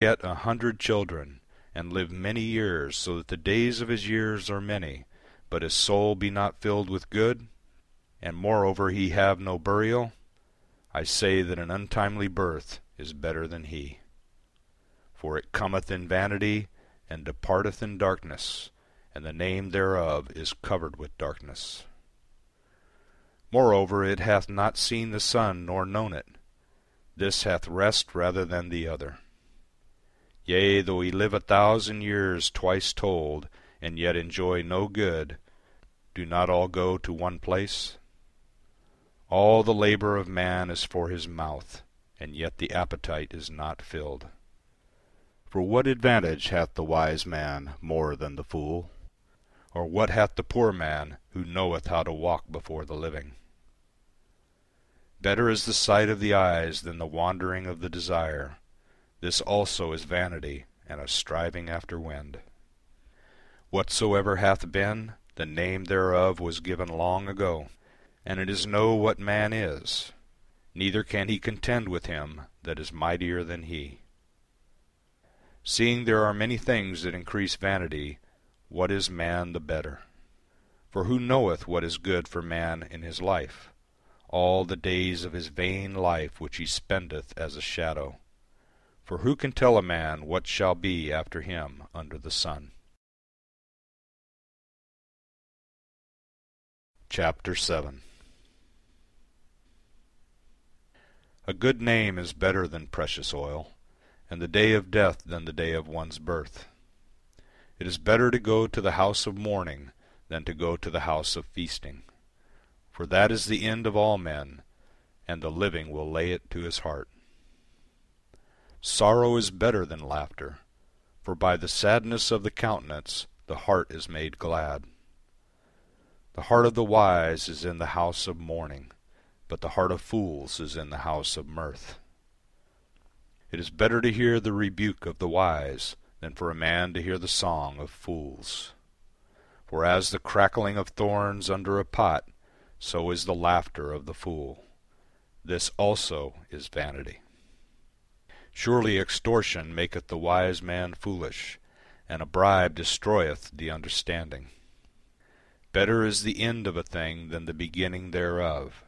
beget 100 children, and live many years, so that the days of his years are many, but his soul be not filled with good, and moreover he have no burial, I say that an untimely birth is better than he. For it cometh in vanity, and departeth in darkness, and the name thereof is covered with darkness. Moreover it hath not seen the sun, nor known it. This hath rest rather than the other. Yea, though he live 1,000 years twice told, and yet enjoy no good, do not all go to one place? All the labor of man is for his mouth, and yet the appetite is not filled. For what advantage hath the wise man more than the fool? Or what hath the poor man who knoweth how to walk before the living? Better is the sight of the eyes than the wandering of the desire. This also is vanity, and a striving after wind. Whatsoever hath been, the name thereof was given long ago, and it is know what man is, neither can he contend with him that is mightier than he. Seeing there are many things that increase vanity, what is man the better? For who knoweth what is good for man in his life, all the days of his vain life which he spendeth as a shadow? For who can tell a man what shall be after him under the sun? Chapter 7. A good name is better than precious oil, and the day of death than the day of one's birth. It is better to go to the house of mourning than to go to the house of feasting, for that is the end of all men, and the living will lay it to his heart. Sorrow is better than laughter, for by the sadness of the countenance the heart is made glad. The heart of the wise is in the house of mourning, but the heart of fools is in the house of mirth. It is better to hear the rebuke of the wise than for a man to hear the song of fools. For as the crackling of thorns under a pot, so is the laughter of the fool. This also is vanity. Surely extortion maketh the wise man foolish, and a bribe destroyeth the understanding. Better is the end of a thing than the beginning thereof,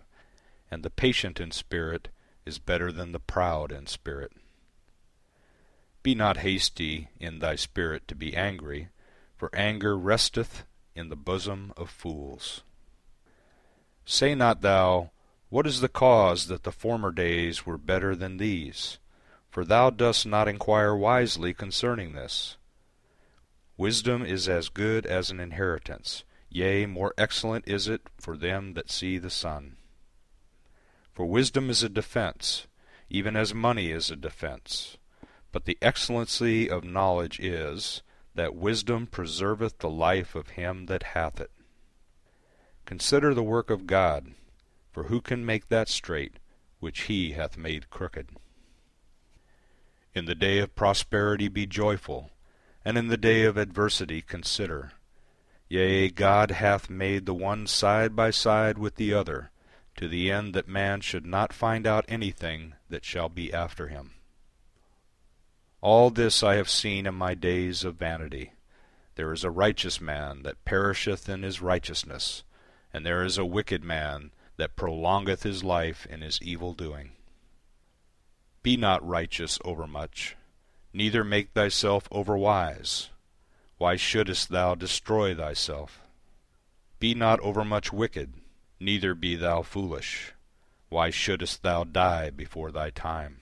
and the patient in spirit is better than the proud in spirit. Be not hasty in thy spirit to be angry, for anger resteth in the bosom of fools. Say not thou, what is the cause that the former days were better than these? For thou dost not inquire wisely concerning this. Wisdom is as good as an inheritance, yea, more excellent is it for them that see the sun. For wisdom is a defence, even as money is a defence. But the excellency of knowledge is, that wisdom preserveth the life of him that hath it. Consider the work of God, for who can make that straight which he hath made crooked? In the day of prosperity be joyful, and in the day of adversity consider. Yea, God hath made the one side by side with the other, to the end that man should not find out anything that shall be after him. All this I have seen in my days of vanity. There is a righteous man that perisheth in his righteousness, and there is a wicked man that prolongeth his life in his evil doing. Be not righteous overmuch, neither make thyself overwise. Why shouldest thou destroy thyself? Be not overmuch wicked, neither be thou foolish. Why shouldest thou die before thy time?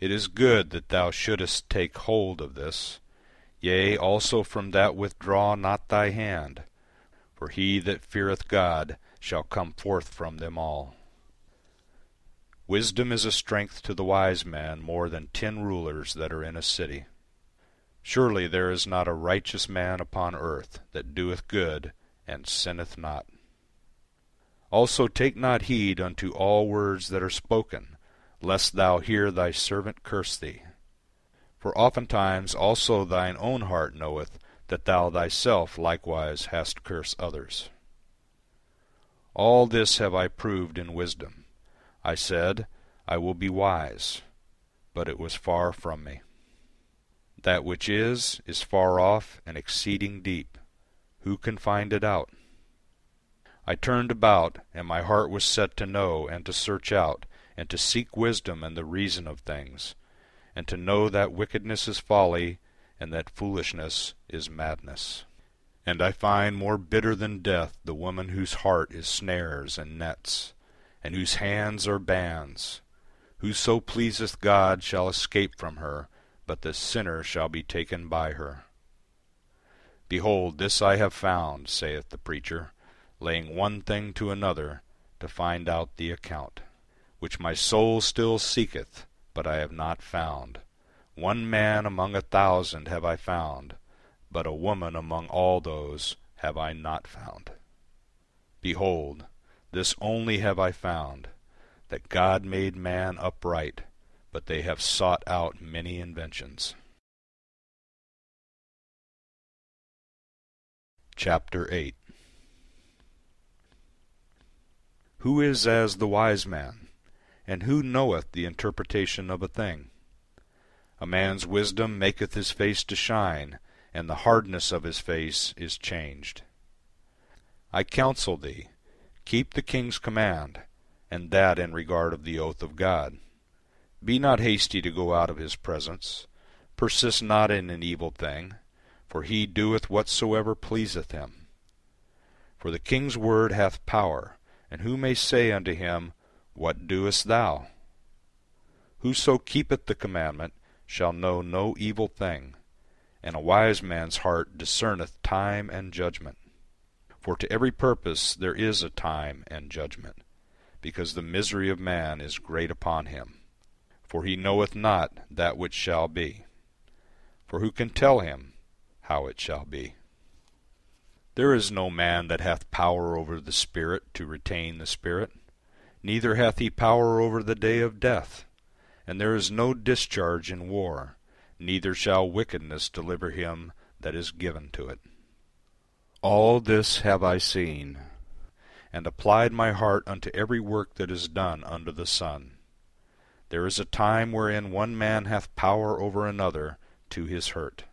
It is good that thou shouldest take hold of this, yea, also from that withdraw not thy hand, for he that feareth God shall come forth from them all. Wisdom is a strength to the wise man more than 10 rulers that are in a city. Surely there is not a righteous man upon earth that doeth good and sinneth not. Also take not heed unto all words that are spoken, lest thou hear thy servant curse thee. For oftentimes also thine own heart knoweth that thou thyself likewise hast cursed others. All this have I proved in wisdom. I said, I will be wise. but it was far from me. That which is far off and exceeding deep. Who can find it out? I turned about, and my heart was set to know and to search out, and to seek wisdom and the reason of things, and to know that wickedness is folly, and that foolishness is madness. And I find more bitter than death the woman whose heart is snares and nets, and whose hands are bands. Whoso pleaseth God shall escape from her, but the sinner shall be taken by her. Behold, this I have found, saith the preacher, laying one thing to another, to find out the account, which my soul still seeketh, but I have not found. One man among 1,000 have I found, but a woman among all those have I not found. Behold, this only have I found, that God made man upright, but they have sought out many inventions. Chapter 8. Who is as the wise man, and who knoweth the interpretation of a thing? A man's wisdom maketh his face to shine, and the hardness of his face is changed. I counsel thee, keep the king's command, and that in regard of the oath of God. Be not hasty to go out of his presence. Persist not in an evil thing, for he doeth whatsoever pleaseth him. For the king's word hath power, and who may say unto him, What doest thou? Whoso keepeth the commandment shall know no evil thing, and a wise man's heart discerneth time and judgment. For to every purpose there is a time and judgment, because the misery of man is great upon him. For he knoweth not that which shall be. For who can tell him how it shall be? There is no man that hath power over the Spirit to retain the Spirit, neither hath he power over the day of death. And there is no discharge in war, neither shall wickedness deliver him that is given to it. All this have I seen, and applied my heart unto every work that is done under the sun. There is a time wherein one man hath power over another to his hurt.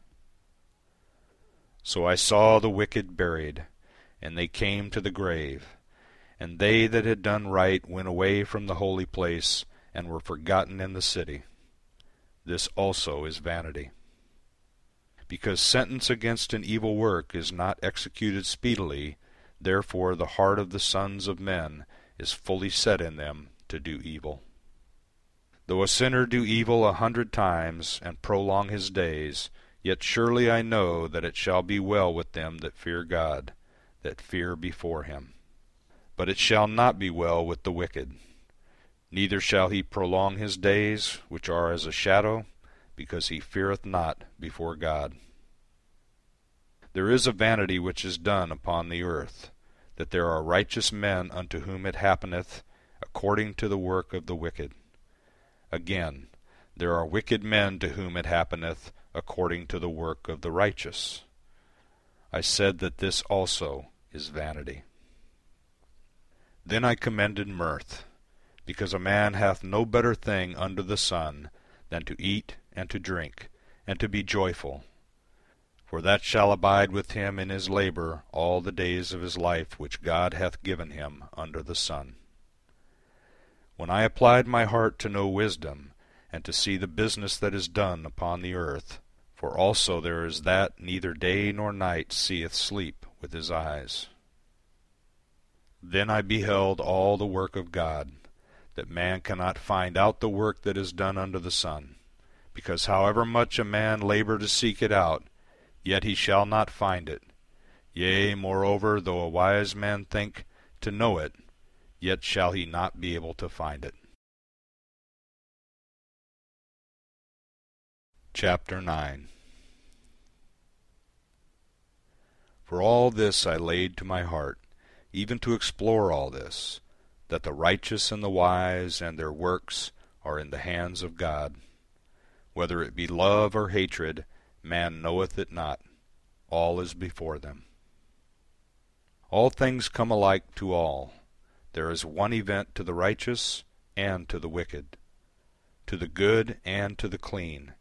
So I saw the wicked buried, and they came to the grave, and they that had done right went away from the holy place, and were forgotten in the city. This also is vanity. Because sentence against an evil work is not executed speedily, therefore the heart of the sons of men is fully set in them to do evil. Though a sinner do evil 100 times, and prolong his days, yet surely I know that it shall be well with them that fear God, that fear before him. But it shall not be well with the wicked. Neither shall he prolong his days, which are as a shadow, because he feareth not before God. There is a vanity which is done upon the earth, that there are righteous men unto whom it happeneth according to the work of the wicked. Again, there are wicked men to whom it happeneth according to the work of the righteous. I said that this also is vanity. Then I commended mirth, because a man hath no better thing under the sun than to eat and to drink, and to be joyful. For that shall abide with him in his labour all the days of his life which God hath given him under the sun. When I applied my heart to know wisdom, and to see the business that is done upon the earth, for also there is that neither day nor night seeth sleep with his eyes. Then I beheld all the work of God, that man cannot find out the work that is done under the sun, because however much a man labour to seek it out, yet he shall not find it. Yea, moreover, though a wise man think to know it, yet shall he not be able to find it. Chapter 9. For all this I laid to my heart, even to explore all this, that the righteous and the wise and their works are in the hands of God. Whether it be love or hatred, man knoweth it not. All is before them. All things come alike to all. There is one event to the righteous and to the wicked. to the good and to the clean,